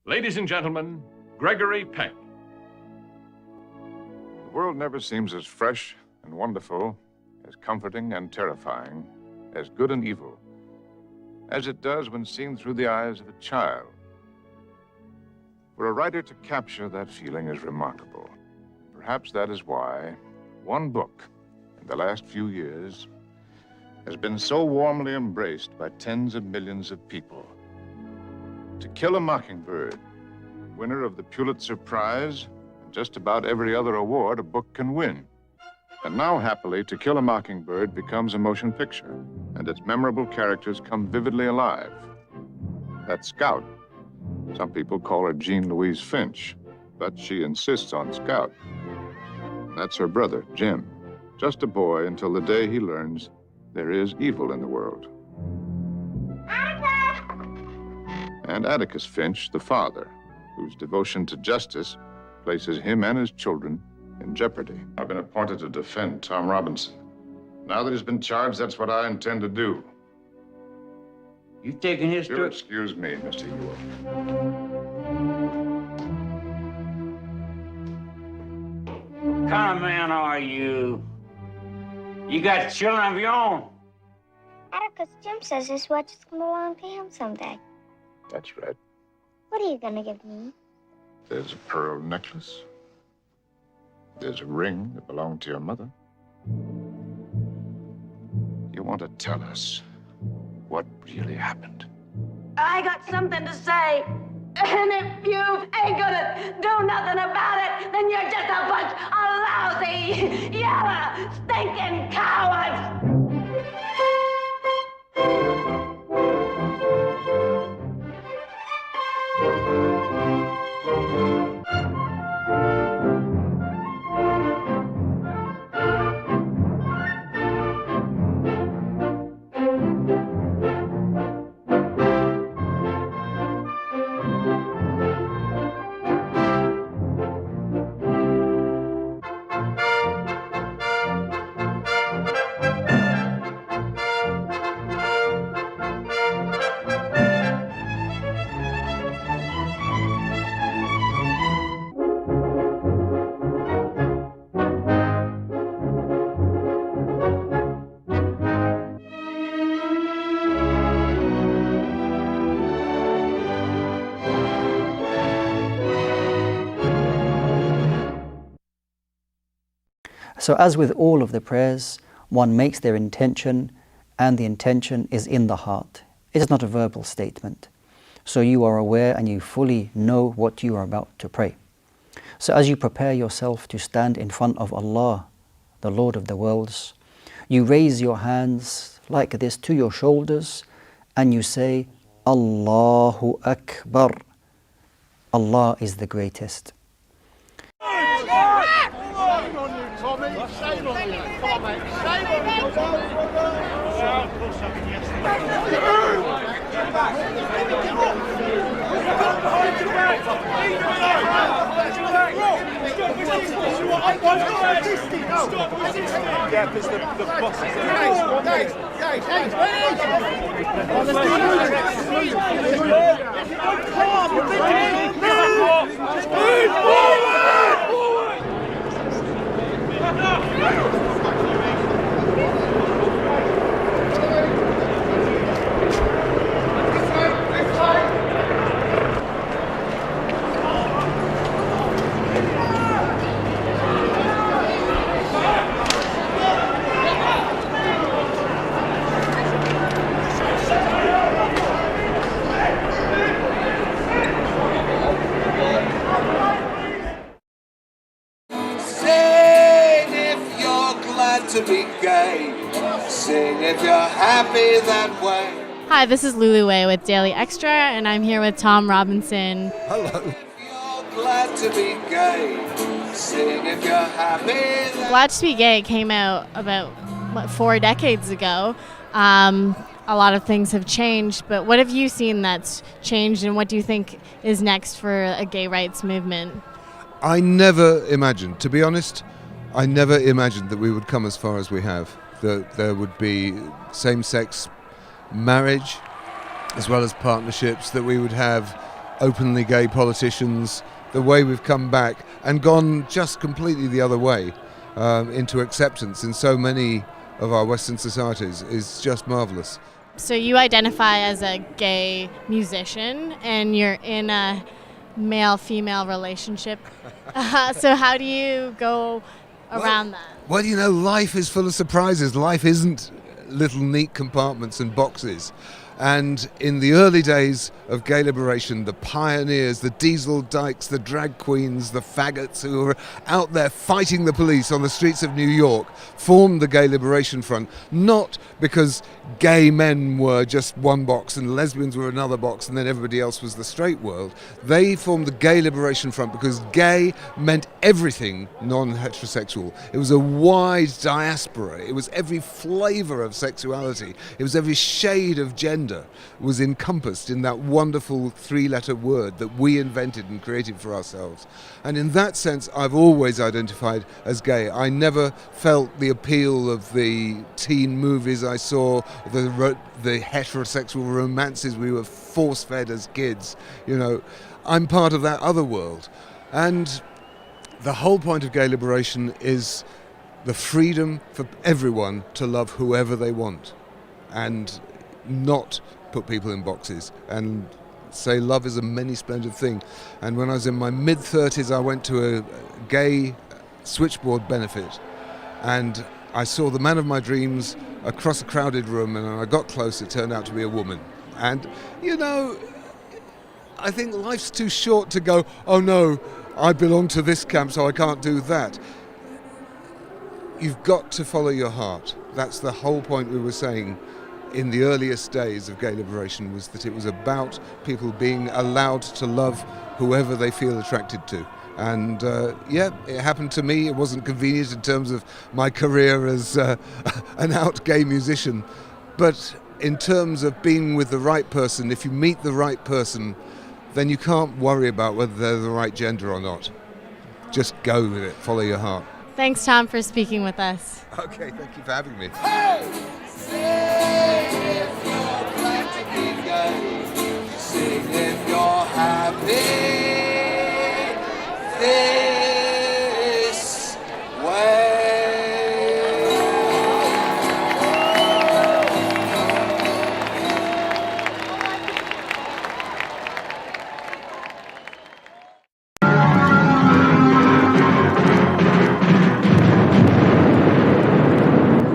Ladies and gentlemen, Gregory Peck. The world never seems as fresh and wonderful, as comforting and terrifying, as good and evil, as it does when seen through the eyes of a child. For a writer to capture that feeling is remarkable. Perhaps that is why one book in the last few years has been so warmly embraced by tens of millions of people. To Kill a Mockingbird, winner of the Pulitzer Prize and just about every other award a book can win. And now, happily, To Kill a Mockingbird becomes a motion picture, and its memorable characters come vividly alive. That Scout. Some people call her Jean Louise Finch, but she insists on Scout. That's her brother, Jim. Just a boy until the day he learns there is evil in the world. And Atticus Finch, the father, whose devotion to justice places him and his children in jeopardy. I've been appointed to defend Tom Robinson. Now that he's been charged, that's what I intend to do. You taking his You'll excuse me, Mr. Ewell. What kind of man are you? You got children of your own? Atticus, Jim says this watch is going to belong to him someday. That's right. What are you going to give me? There's a pearl necklace. There's a ring that belonged to your mother. You want to tell us what really happened? I got something to say. And if you ain't gonna do nothing about it, then you're just a bunch of lousy, yellow, stinking cowards! So as with all of the prayers, one makes their intention, and the intention is in the heart. It is not a verbal statement. So you are aware and you fully know what you are about to pray. So as you prepare yourself to stand in front of Allah, the Lord of the worlds, you raise your hands like this to your shoulders and you say, Allahu Akbar. Allah is the greatest. Yeah, because the boss is to be gay. Sing if you're happy that way. Hi, this is Lulu Way with Daily Extra, and I'm here with Tom Robinson. Hello. If you're glad to be gay, sing if you're happy that Glad to Be Gay came out about 4 decades ago. A lot of things have changed, but what have you seen that's changed, and what do you think is next for a gay rights movement? I never imagined, to be honest, I never imagined that we would come as far as we have, that there would be same-sex marriage as well as partnerships, that we would have openly gay politicians, the way we've come back and gone just completely the other way into acceptance in so many of our Western societies is just marvellous. So you identify as a gay musician and you're in a male-female relationship. So how do you go around that? Well, you know, life is full of surprises. Life isn't little neat compartments and boxes. And in the early days of gay liberation, the pioneers, the diesel dykes, the drag queens, the faggots who were out there fighting the police on the streets of New York formed the Gay Liberation Front, not because gay men were just one box and lesbians were another box and then everybody else was the straight world. They formed the Gay Liberation Front because gay meant everything non-heterosexual. It was a wide diaspora. It was every flavour of sexuality. It was every shade of gender was encompassed in that wonderful three-letter word that we invented and created for ourselves. And in that sense, I've always identified as gay. I never felt the appeal of the teen movies I saw, the heterosexual romances we were force-fed as kids. You know, I'm part of that other world. And the whole point of gay liberation is the freedom for everyone to love whoever they want and not put people in boxes and say love is a many splendid thing. And when I was in my mid-30s, I went to a gay switchboard benefit and I saw the man of my dreams across a crowded room, and when I got close, it turned out to be a woman. And, you know, I think life's too short to go, oh no, I belong to this camp, so I can't do that. You've got to follow your heart. That's the whole point we were saying in the earliest days of gay liberation, was that it was about people being allowed to love whoever they feel attracted to. And yeah, it happened to me. It wasn't convenient in terms of my career as an out gay musician. But in terms of being with the right person, if you meet the right person, then you can't worry about whether they're the right gender or not. Just go with it. Follow your heart. Thanks, Tom, for speaking with us. Okay, thank you for having me. Sing if you're glad to be gay. Sing if you're happy.